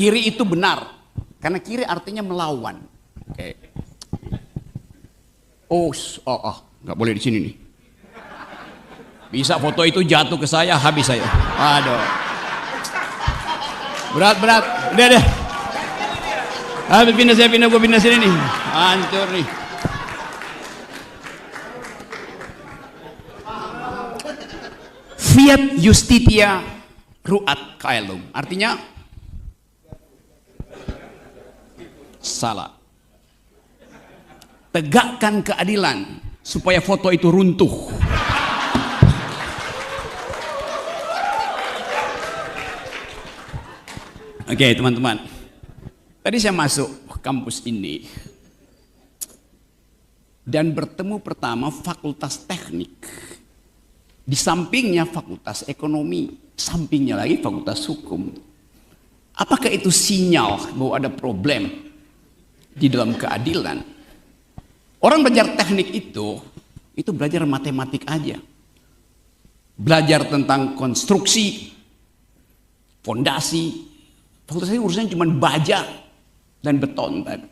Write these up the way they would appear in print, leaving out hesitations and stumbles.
Kiri itu benar, karena kiri artinya melawan. Oke. Nggak boleh di sini nih. Bisa foto itu jatuh ke saya, habis saya. Aduh. Berat. Udah deh. Habis gue pindah sini nih. Hancur nih. Fiat Justitia Ruat Caelum. Artinya salah. Tegakkan keadilan supaya foto itu runtuh. Oke, teman-teman. Tadi saya masuk kampus ini dan bertemu pertama fakultas teknik. Di sampingnya fakultas ekonomi, sampingnya lagi fakultas hukum. Apakah itu sinyal bahwa ada problem di dalam keadilan? Orang belajar teknik itu belajar matematik aja. Belajar tentang konstruksi, fondasi. Fakultas ini urusannya cuma baja dan beton tadi.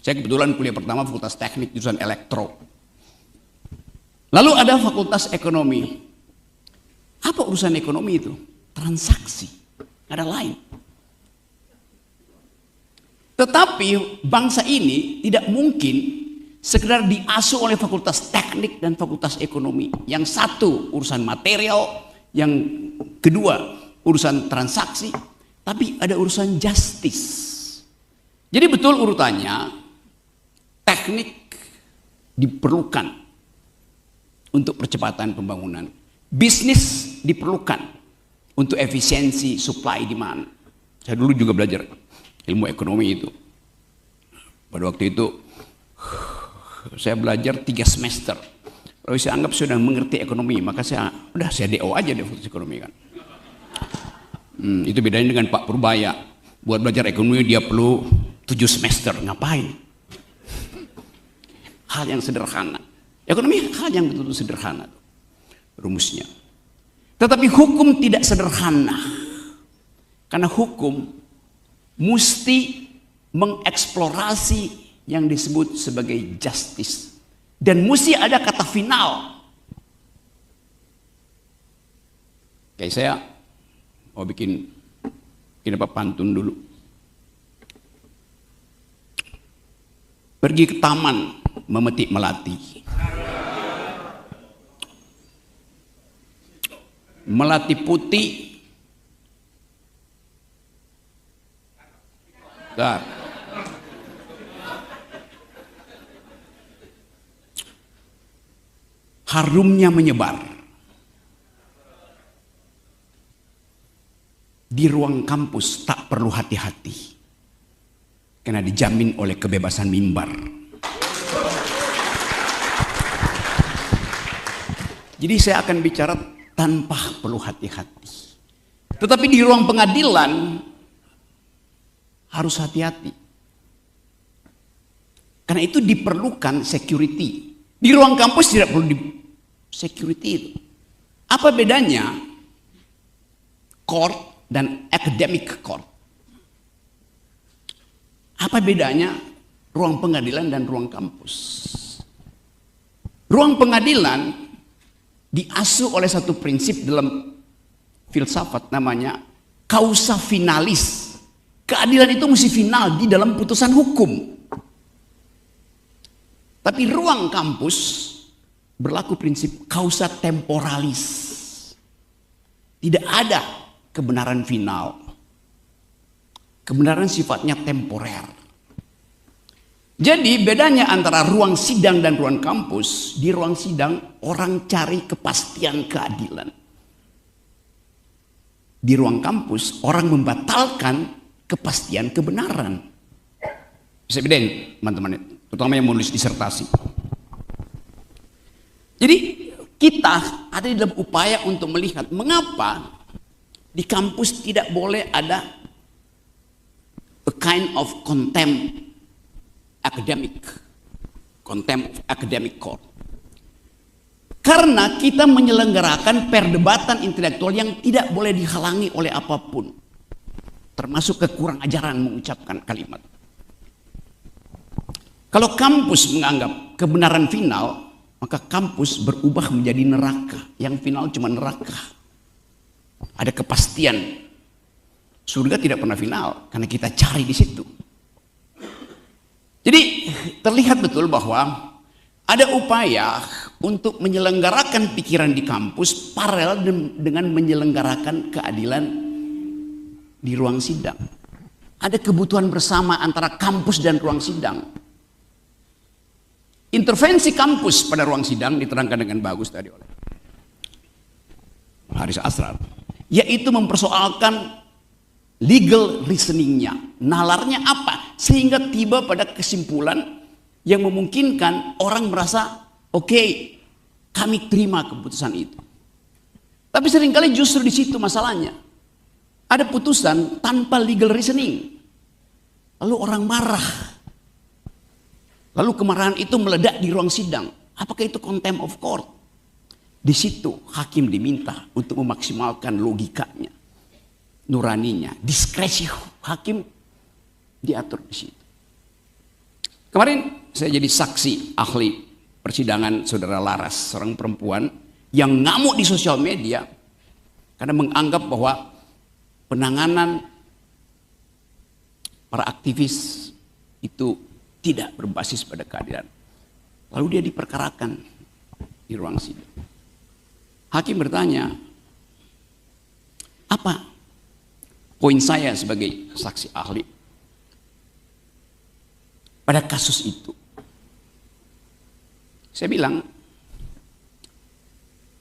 Saya kebetulan kuliah pertama fakultas teknik jurusan elektro. Lalu ada fakultas ekonomi. Apa urusan ekonomi itu? Transaksi, ada lain. Tetapi bangsa ini tidak mungkin sekedar diasuh oleh fakultas teknik dan fakultas ekonomi. Yang satu urusan material, yang kedua urusan transaksi, tapi ada urusan justice. Jadi betul urutannya, teknik diperlukan untuk percepatan pembangunan. Bisnis diperlukan untuk efisiensi supply demand. Saya dulu juga belajar ilmu ekonomi itu. Pada waktu itu saya belajar 3 semester. Kalau saya anggap sudah mengerti ekonomi, maka saya DO aja deh fakultas ekonomi kan. Itu bedanya dengan Pak Purbaya. Buat belajar ekonomi dia perlu 7 semester. Ngapain? Hal yang sederhana. Ekonomi hal yang betul-betul sederhana. Rumusnya. Tetapi hukum tidak sederhana. Karena hukum mesti mengeksplorasi yang disebut sebagai justice. Dan mesti ada kata final. Kayak saya mau bikin apa pantun dulu. Pergi ke taman memetik melati. Melati putih. Harumnya menyebar. Di ruang kampus tak perlu hati-hati. Karena dijamin oleh kebebasan mimbar. Jadi saya akan bicara tanpa perlu hati-hati. Tetapi di ruang pengadilan harus hati-hati. Karena itu diperlukan security. Di ruang kampus tidak perlu security itu. Apa bedanya court dan academic court? Apa bedanya ruang pengadilan dan ruang kampus? Ruang pengadilan diasuh oleh satu prinsip dalam filsafat namanya causa finalis. Keadilan itu mesti final di dalam putusan hukum. Tapi ruang kampus berlaku prinsip causa temporalis. Tidak ada kebenaran final. Kebenaran sifatnya temporer. Jadi bedanya antara ruang sidang dan ruang kampus, di ruang sidang orang cari kepastian keadilan. Di ruang kampus orang membatalkan kepastian kebenaran. Bisa bedain teman-teman, terutama yang menulis disertasi. Jadi kita ada di dalam upaya untuk melihat mengapa di kampus tidak boleh ada a kind of contempt of academic court. Karena kita menyelenggarakan perdebatan intelektual yang tidak boleh dihalangi oleh apapun. termasuk kekurang ajaran mengucapkan kalimat. Kalau kampus menganggap kebenaran final, maka kampus berubah menjadi neraka. Yang final cuma neraka. Ada kepastian. Surga tidak pernah final karena kita cari di situ. Jadi terlihat betul bahwa ada upaya untuk menyelenggarakan pikiran di kampus paralel dengan menyelenggarakan keadilan di ruang sidang. Ada kebutuhan bersama antara kampus dan ruang sidang. Intervensi kampus pada ruang sidang diterangkan dengan bagus tadi oleh Haris Asrar, yaitu mempersoalkan legal reasoningnya, nalarnya apa, sehingga tiba pada kesimpulan yang memungkinkan orang merasa oke, kami terima keputusan itu. Tapi seringkali justru di situ masalahnya. Ada putusan tanpa legal reasoning, lalu orang marah. Lalu kemarahan itu meledak di ruang sidang. Apakah itu contempt of court? Di situ hakim diminta untuk memaksimalkan logikanya, nuraninya, diskresi hakim diatur di situ. Kemarin saya jadi saksi ahli persidangan saudara Laras, seorang perempuan yang ngamuk di sosial media karena menganggap bahwa penanganan para aktivis itu tidak berbasis pada keadilan. Lalu dia diperkarakan di ruang sidang. Hakim bertanya, apa poin saya sebagai saksi ahli pada kasus itu? Saya bilang,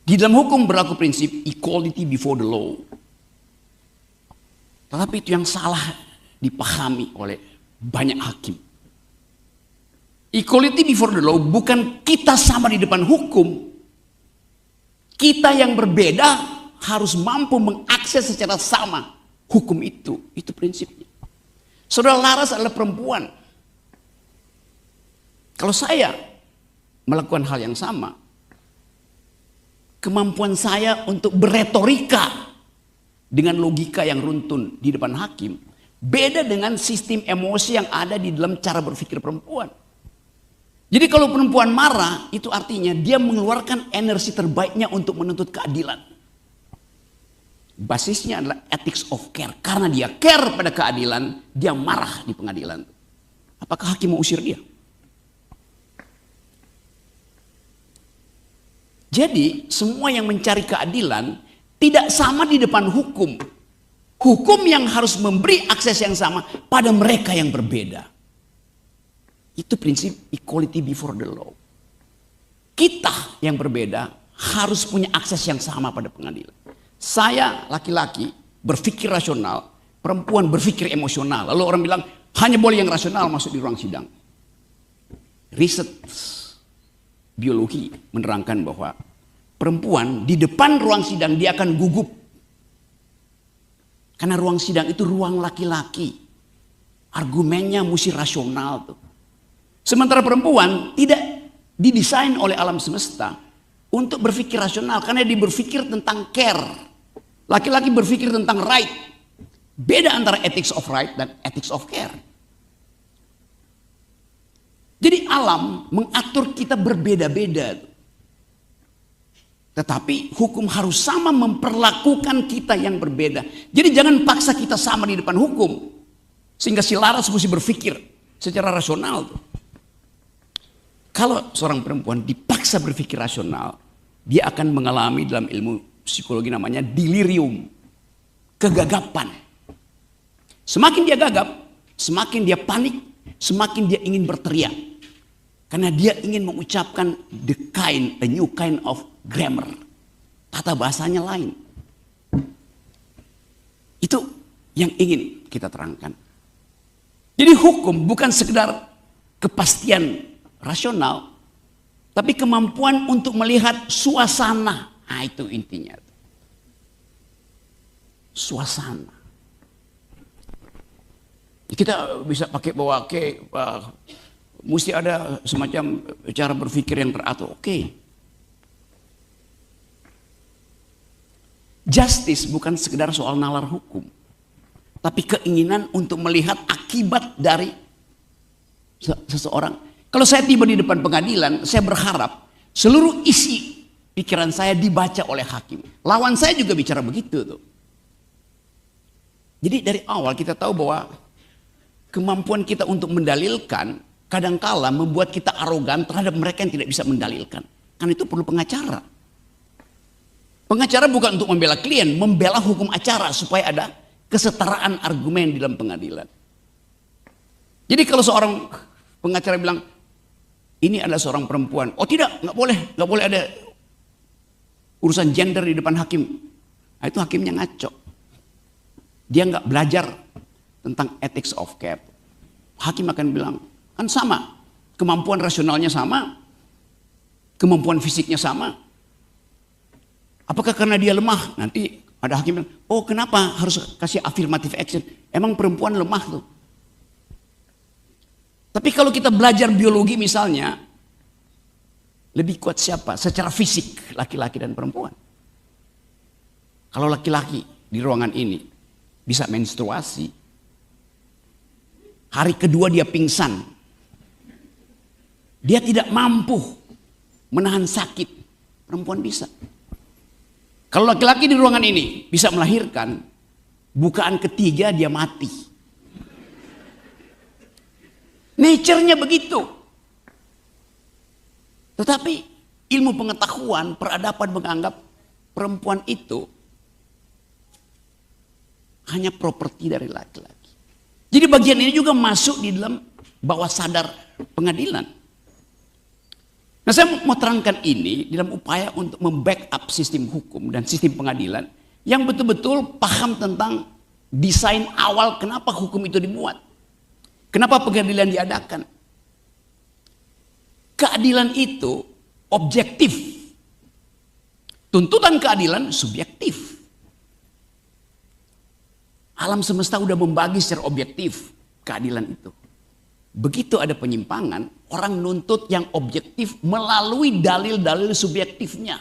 di dalam hukum berlaku prinsip equality before the law. Tetapi itu yang salah dipahami oleh banyak hakim. Equality before the law bukan kita sama di depan hukum. Kita yang berbeda harus mampu mengakses secara sama hukum itu. Itu prinsipnya. Saudara Laras adalah perempuan. Kalau saya melakukan hal yang sama, kemampuan saya untuk berretorika dengan logika yang runtun di depan hakim beda dengan sistem emosi yang ada di dalam cara berpikir perempuan. Jadi kalau perempuan marah, itu artinya dia mengeluarkan energi terbaiknya untuk menuntut keadilan. Basisnya adalah ethics of care. Karena dia care pada keadilan, dia marah di pengadilan. Apakah hakim mau usir dia? Jadi semua yang mencari keadilan tidak sama di depan hukum. Hukum yang harus memberi akses yang sama pada mereka yang berbeda. Itu prinsip equality before the law. Kita yang berbeda harus punya akses yang sama pada pengadilan. Saya laki-laki berpikir rasional, perempuan berpikir emosional. Lalu orang bilang hanya boleh yang rasional masuk di ruang sidang. Riset biologi menerangkan bahwa perempuan di depan ruang sidang dia akan gugup. Karena ruang sidang itu ruang laki-laki. Argumennya mesti rasional tuh. Sementara perempuan tidak didesain oleh alam semesta untuk berpikir rasional karena dia berpikir tentang care. Laki-laki berpikir tentang right. Beda antara ethics of right dan ethics of care. Jadi alam mengatur kita berbeda-beda. Tetapi hukum harus sama memperlakukan kita yang berbeda. Jadi jangan paksa kita sama di depan hukum. Sehingga si Laras mesti berpikir secara rasional tuh. Kalau seorang perempuan dipaksa berpikir rasional, dia akan mengalami dalam ilmu psikologi namanya delirium, kegagapan. Semakin dia gagap, semakin dia panik, semakin dia ingin berteriak. Karena dia ingin mengucapkan a new kind of grammar. Tata bahasanya lain. Itu yang ingin kita terangkan. Jadi hukum bukan sekedar kepastian rasional, tapi kemampuan untuk melihat suasana. Nah, itu intinya. Suasana. Kita bisa pakai bahwa mesti ada semacam cara berpikir yang teratur. Oke. Justice bukan sekedar soal nalar hukum. tapi keinginan untuk melihat akibat dari seseorang. Kalau saya tiba di depan pengadilan, saya berharap seluruh isi pikiran saya dibaca oleh hakim. Lawan saya juga bicara begitu tuh. Jadi dari awal kita tahu bahwa kemampuan kita untuk mendalilkan kadangkala membuat kita arogan terhadap mereka yang tidak bisa mendalilkan. Karena itu perlu pengacara. Pengacara bukan untuk membela klien, membela hukum acara supaya ada kesetaraan argumen di dalam pengadilan. Jadi kalau seorang pengacara bilang ini adalah seorang perempuan, oh tidak, nggak boleh ada urusan gender di depan hakim. Nah, itu hakimnya ngaco. Dia nggak belajar tentang ethics of care. Hakim akan bilang, kan sama, kemampuan rasionalnya sama, kemampuan fisiknya sama. Apakah karena dia lemah? Nanti ada hakim bilang, oh kenapa harus kasih affirmative action? Emang perempuan lemah tuh. Tapi kalau kita belajar biologi misalnya, lebih kuat siapa? Secara fisik, laki-laki dan perempuan. Kalau laki-laki di ruangan ini bisa menstruasi, hari kedua dia pingsan, dia tidak mampu menahan sakit, perempuan bisa. Kalau laki-laki di ruangan ini bisa melahirkan, bukaan ketiga dia mati. Nature-nya begitu. Tetapi ilmu pengetahuan, peradaban menganggap perempuan itu hanya properti dari laki-laki. Jadi bagian ini juga masuk di dalam bawah sadar pengadilan. Nah, saya mau terangkan ini dalam upaya untuk membackup sistem hukum dan sistem pengadilan yang betul-betul paham tentang desain awal kenapa hukum itu dibuat. Kenapa pengadilan diadakan. Keadilan itu objektif. Tuntutan keadilan subjektif. Alam semesta udah membagi secara objektif keadilan itu. Begitu ada penyimpangan, orang nuntut yang objektif melalui dalil-dalil subjektifnya.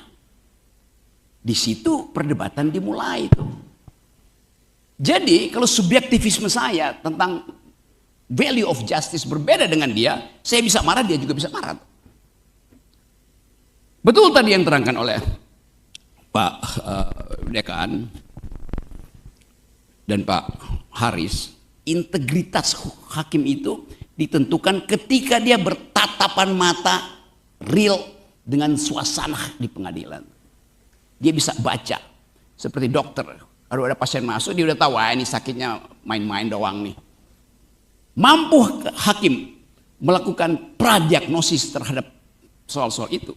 Di situ perdebatan dimulai itu. Jadi kalau subjektivisme saya tentang value of justice berbeda dengan dia, saya bisa marah, dia juga bisa marah. Betul tadi yang terangkan oleh Pak Dekan dan Pak Haris, integritas hakim itu ditentukan ketika dia bertatapan mata real dengan suasana di pengadilan. Dia bisa baca, seperti dokter. Kalau ada pasien masuk, dia udah tahu, ini sakitnya main-main doang nih. Mampu hakim melakukan pradiagnosis terhadap soal-soal itu.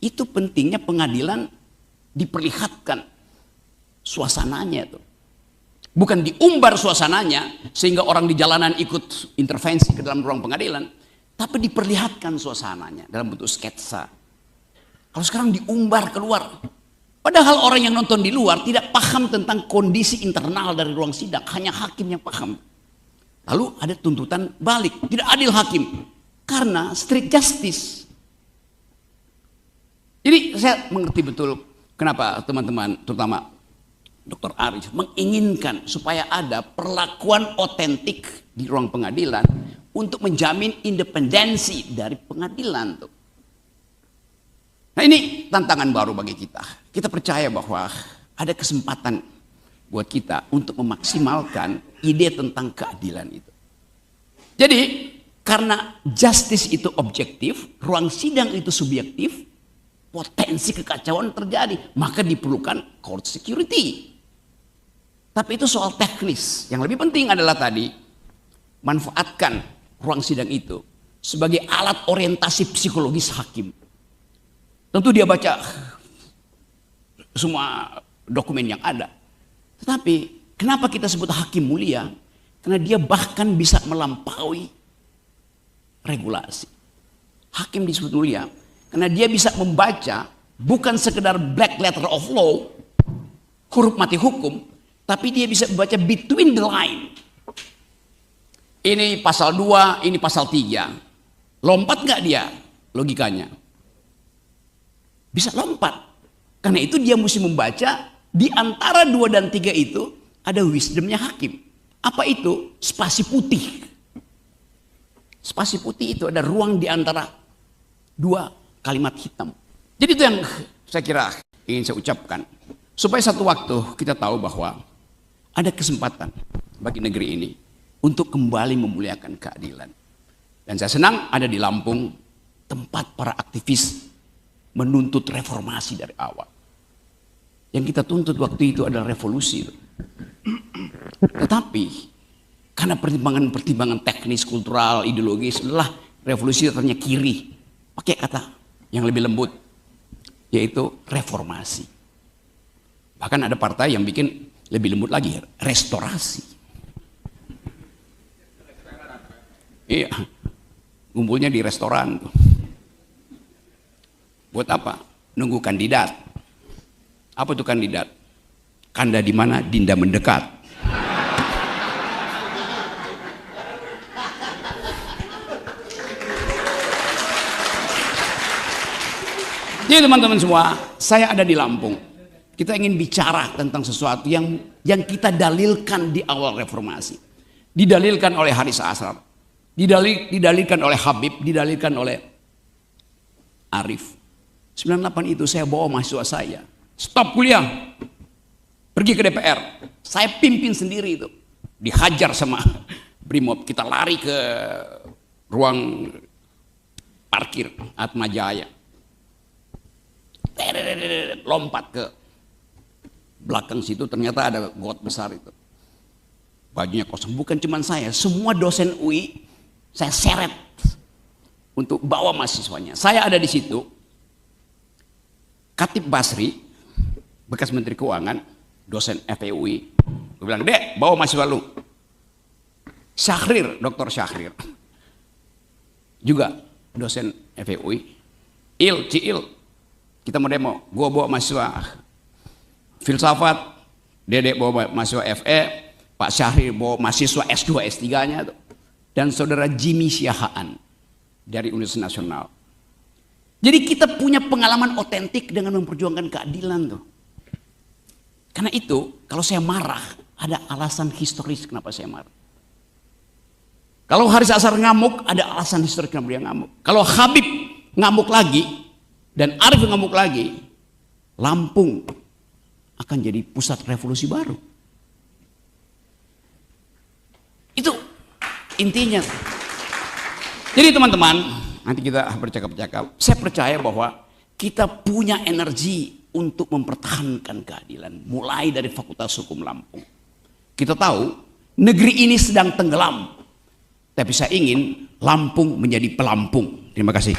Itu pentingnya pengadilan diperlihatkan suasananya itu. Bukan diumbar suasananya sehingga orang di jalanan ikut intervensi ke dalam ruang pengadilan, tapi diperlihatkan suasananya dalam bentuk sketsa. Kalau sekarang diumbar keluar, padahal orang yang nonton di luar tidak paham tentang kondisi internal dari ruang sidang, hanya hakim yang paham. Lalu ada tuntutan balik, tidak adil hakim karena strict justice. Jadi saya mengerti betul kenapa teman-teman, terutama Dr. Arif, menginginkan supaya ada perlakuan otentik di ruang pengadilan untuk menjamin independensi dari pengadilan. Nah, ini tantangan baru bagi kita. Kita percaya bahwa ada kesempatan buat kita untuk memaksimalkan ide tentang keadilan itu. Jadi karena justice itu objektif, ruang sidang itu subjektif, potensi kekacauan terjadi, maka diperlukan court security. Tapi itu soal teknis. Yang lebih penting adalah tadi manfaatkan ruang sidang itu sebagai alat orientasi psikologis hakim. Tentu dia baca semua dokumen yang ada. Tetapi kenapa kita sebut hakim mulia? Karena dia bahkan bisa melampaui regulasi. Hakim disebut mulia karena dia bisa membaca bukan sekedar black letter of law, huruf mati hukum, tapi dia bisa membaca between the line. Ini pasal 2, ini pasal 3. Lompat nggak dia logikanya? Bisa lompat. Karena itu dia mesti membaca di antara 2 dan 3 itu ada wisdomnya hakim. Apa itu? Spasi putih. Spasi putih itu ada ruang di antara dua kalimat hitam. Jadi itu yang saya kira ingin saya ucapkan. Supaya satu waktu kita tahu bahwa ada kesempatan bagi negeri ini untuk kembali memuliakan keadilan. Dan saya senang ada di Lampung tempat para aktivis menuntut reformasi dari awal. Yang kita tuntut waktu itu adalah revolusi. Tetapi karena pertimbangan teknis, kultural, ideologis, adalah revolusi ternyata kiri. Pakai kata yang lebih lembut, yaitu reformasi. Bahkan ada partai yang bikin lebih lembut lagi, restorasi. Iya, ngumpulnya di restoran tuh. Buat apa? Nunggu kandidat. Apa itu kandidat? Kanda di mana, Dinda mendekat. Jadi teman-teman semua, saya ada di Lampung. Kita ingin bicara tentang sesuatu yang kita dalilkan di awal reformasi. Didalilkan oleh Haris Azhar, didalilkan oleh Habib, didalilkan oleh Arif. 98 itu saya bawa mahasiswa saya. Stop kuliah, pergi ke DPR. Saya pimpin sendiri itu. Dihajar sama Brimob. Kita lari ke ruang parkir Atma Jaya. Lompat ke belakang situ, ternyata ada got besar itu. Bajunya kosong. Bukan cuma saya, semua dosen UI saya seret untuk bawa mahasiswanya. Saya ada di situ. Khatib Basri, bekas Menteri Keuangan, dosen FEUI. Gue bilang, "Dek, bawa mahasiswa lu." Syahrir, Dr. Syahrir, juga dosen FEUI. Ciil, kita mau demo. Gue bawa mahasiswa filsafat, Dedek bawa mahasiswa FE, Pak Syahrir bawa mahasiswa S2, S3-nya tuh. Dan saudara Jimmy Siahaan dari Universitas Nasional. Jadi kita punya pengalaman otentik dengan memperjuangkan keadilan tuh. Karena itu, kalau saya marah, ada alasan historis kenapa saya marah. Kalau Haris Azhar ngamuk, ada alasan historis kenapa dia ngamuk. Kalau Habib ngamuk lagi, dan Arif ngamuk lagi, Lampung akan jadi pusat revolusi baru. Itu intinya. Jadi teman-teman, nanti kita bercakap-cakap. Saya percaya bahwa kita punya energi untuk mempertahankan keadilan. Mulai dari Fakultas Hukum Lampung. Kita tahu negeri ini sedang tenggelam. Tapi saya ingin Lampung menjadi pelampung. Terima kasih.